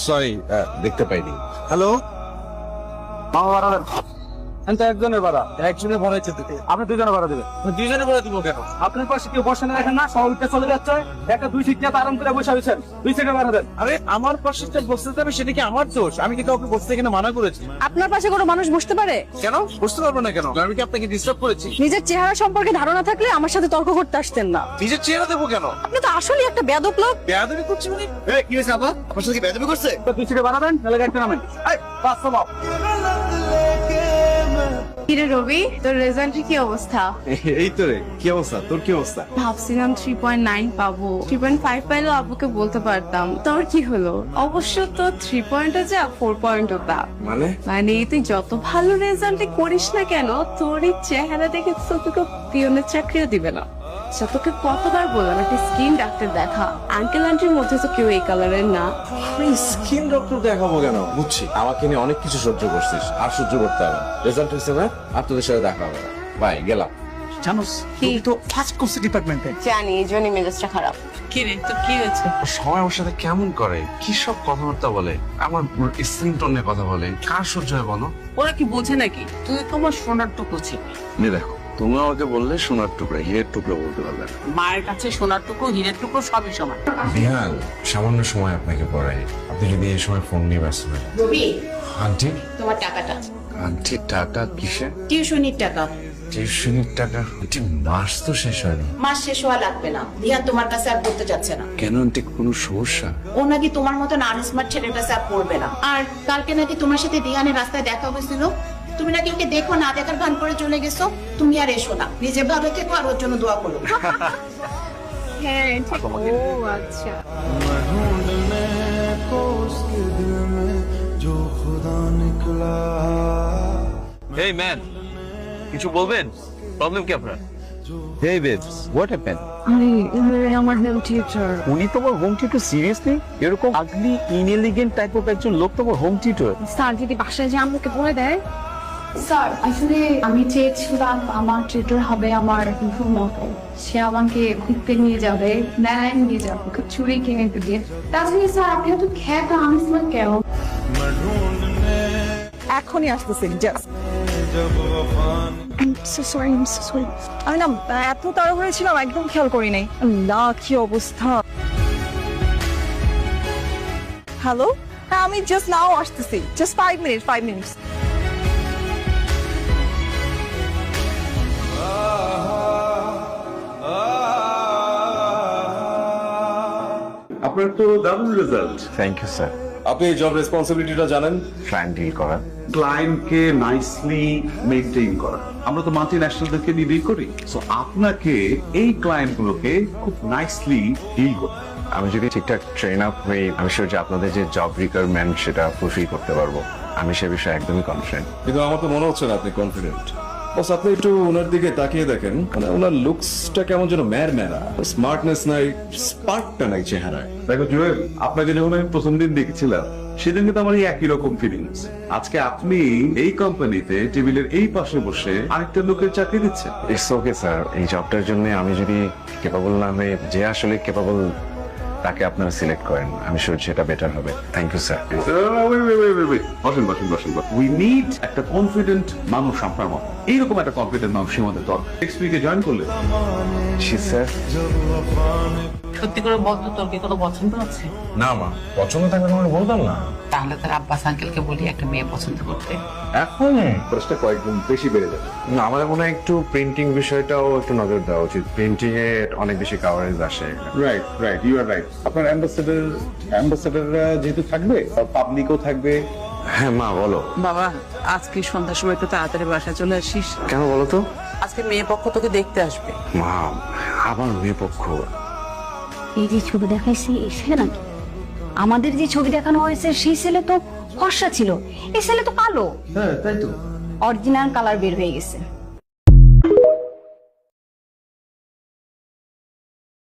Sorry, দেখতে পাইনি। Hello, একজনের ভাড়া, একজনের ভাড়া হচ্ছে আপনি দুজনের ভাড়া দেবেন। দুজনের ভাড়া দিব কেন? আপনার পাশে কেউ বসে না, দেখেন না সবাই চলে যাচ্ছে, একটা 2 সিট নিয়ে আরাম করে বসে হয়েছেন, 2 সিটের ভাড়া দেন। আরে আমার পাশে বসতে যাবে, সেটা কি আমার দোষ? আমি কি কাউকে বসতে এখানে মানা করেছি? আপনার পাশে কোনো মানুষ বসতে পারে? কেন বসতে পারবো না? কেন আমি কি আপনাকে ডিস্টার্ব করেছি? নিজের চেহারা সম্পর্কে ধারণা থাকলে আমার সাথে তর্ক করতে আসতেন না। নিজের চেহারা দেবো কেন? আপনি তো আসলে একটা বেয়াদব লোক। বেয়াদবি করছি মানে? কি হয়েছে আপা? আপনার সাথে কি বেয়াদবি করছে? 2 সিটের ভাড়া দেন, নাহলে গাড়িতে নামেন। এই বাস থামাও। কিরে রবি, তোর রেজাল্টের কি অবস্থা? এই তো রে, কি অবস্থা? তোর কি অবস্থা? ভাবছিলাম 3.9 পাবো, 3.5 পাইলেও আব্বুকে বলতে পারতাম। তোর কি হলো? অবশ্য তো 3 পয়েন্টও যা 4 পয়েন্টও তা। মানে তুই যত ভালো রেজাল্ট করিস না কেন, তোর এই চেহারা দেখে তো তোকে পিয়নের চাকরিও দিবে না। আচ্ছা, তোকে কতবার বললাম একটা স্কিন ডাক্তার দেখা। আঙ্কেল আন্টির মধ্যে তো কেউ এই কালারের না। স্কিন ডক্টর দেখাবো কেন? বুঝছি, আমাকে নিয়ে অনেক কিছু সহ্য করছিস, আর সহ্য করতে হবে। রেজাল্ট হিসেবে আর তোদের সাথে দেখা হবে না। বাই, গেলাম। জানোস তুই তো ফার্স্ট কোর্স ডিপার্টমেন্টে। জানি, এই জন্যই মেজাজটা খারাপ। কি রে, তোর কি হয়েছে? সবাই আমার সাথে কেমন করে, কি সব কথাবার্তা বলে, আমার স্কিন টোনে কথা বলে, কার সহ্য হয় বলো? ওরা কি বোঝে নাকি? তুই তোমার সোনার টুকরো ছিলি। দেখো, তুমি আমাকে বললে সোনার টুকরা, হীরের টুকরা বলতে পারলে না। মায়ের কাছে সোনার টুকরো, হীরের টুকরো সবই সমান। বিহান, সামান্য সময় আপনাকে পড়াই, আপনি যদি এই সময় ফোন নিয়ে ব্যস্ত থাকেন। রবি, আন্টি, তোমার টাকাটা। আন্টি টাকা কিসে? টিউশনির টাকা। টিউশনের টাকা? আন্টি মাস তো শেষ হয়নি। মাস শেষ হওয়া লাগবে না, রিহান তোমার কাছে আর পড়তে যাচ্ছে না। কেন আন্টি, কোনো সমস্যা? ও নাকি তোমার মতন আনস্মার্ট ছেলের কাছে আর পড়বে না। আর কালকে নাকি তোমার সাথে রিহানের রাস্তায় দেখা হয়েছিল, তুমি নাকি ওকে দেখো না দেখার ভান করে চলে গেছো। তুমি আর এসো না, নিজে ভালো থেকো আর ওর জন্য দোয়া করো। হ্যাঁ ঠিক। ও আচ্ছা। হেই ম্যান, কিছু বলবেন? প্রবলেম কি আপনার? Hey babes, what happened? আমার হেলথ টিচার। উনি তোমার হোম টিউটর? সিরিয়াসলি? এরকম আগলি ইনএলিগেন্ট টাইপ অফ একজন লোক তোমার হোম টিউটর? স্যার যদি বাসায় যে আমাকে বলে দেয়। স্যার আসলে আমি চেয়েছিলাম আমার টিউটর হবে আমার বন্ধুর মতো। সে আমাকে ঘুরতে নিয়ে যাবে, মেলায় নিয়ে যাবে, চুরি কিনে দিয়ে। তাছাড়া স্যার আপনি এত খ্যাত আনসার কেন? এখনই আসতেছি, জাস্ট। আমি না এত তাড়া হয়েছিলাম, একদম খেয়াল করি নাই। না, কি অবস্থা। হ্যালো, হ্যাঁ আমি জাস্ট নাও আসতেছি, জাস্ট 5 মিনিটস। আপনার তো দারুণ রেজাল্ট। Thank you sir. আপনি জব রেসপন্সিবিলিটিটা জানেন? ক্লায়েন্ট ডিল করা, ক্লায়েন্টকে নাইসলি মেইনটেইন করা। আমরা তো মাল্টি ন্যাশনালদেরকে নিয়ে ডিল করি, সো আপনাকে এই ক্লায়েন্টগুলোকে খুব নাইসলি ডিল করতে হবে। আমি যদি ঠিকঠাক ট্রেন আপ হই, আমি শিওর যে আপনাদের যে জব রিকোয়ারমেন্ট সেটা ফুলফিল করতে পারবো। আমি সে বিষয়ে একদমই কনফিডেন্ট। কিন্তু আমার তো মনে হচ্ছে না আপনি কনফিডেন্ট। বস, আপনি একটু ওনার দিকে তাকিয়ে দেখেন, মানে ওনার লুকসটা কেমন যেন ম্যারা, স্মার্টনেস নাই, স্পার্কটা নাই চেহারায়। দেখো জুয়েল, আপনাকে যখন আমি প্রথম দিন দেখেছিলাম সেদিন কিন্তু আমার এই একই রকম ফিলিংস। আজকে আপনি এই কোম্পানিতে টেবিলের এই পাশে বসে আরেকটা লোকের চাকরি দিচ্ছেন। ইটস ওকে স্যার, এই জবটার জন্য আমি যদি কেপাবল না হয়ে যে আসলে কেপাবল তাকে আপনারা সিলেক্ট করেন, আমি শিওর সেটা বেটার হবে। Thank you sir. বসেন। উই নিড একটা কনফিডেন্ট মানুষ আপনার মতো। এইরকম একটা কনফিডেন্ট মানুষ আমাদের দরকার। নেক্সট উইকে জয়েন করলে। জি স্যার। সত্যি করে বলতো, তোর কি কোনো পছন্দ আছে? না মা, পছন্দ থাকলে তোমাকে বলতাম না। তাহলে তার আব্বাস আঙ্কেলকে বলি একটা মেয়ে পছন্দ করতে। এখন খরচটা কয়েকগুণ বেশি বেড়ে যাবে। না, আমাদের মনে হয় একটু প্রিন্টিং বিষয়টাও একটু নজর দেওয়া উচিত। প্রিন্টিং এ অনেক বেশি কাভারেজ আসে। Right, you are right. আপনার অ্যাম্বাসেডাররা যেহেতু থাকবে, পাবলিকও থাকবে। হ্যাঁ মা, বলো। বাবা, আজকে সন্ধ্যার সময় একটু তাড়াতাড়ি বাসায় চলে আসিস। কেন বলো তো? আজকে মেয়ে পক্ষ তোকে দেখতে আসবে। মা, আবার মেয়ে পক্ষ? এই যে ছবি দেখাইছি এই ছেলে নাকি? আমাদের যে ছবি দেখানো হয়েছে সেই ছেলে তো ফর্সা ছিল, এই ছেলে তো কালো। হ্যাঁ তাই তো। অরিজিনাল কালার বের হয়ে গেছে।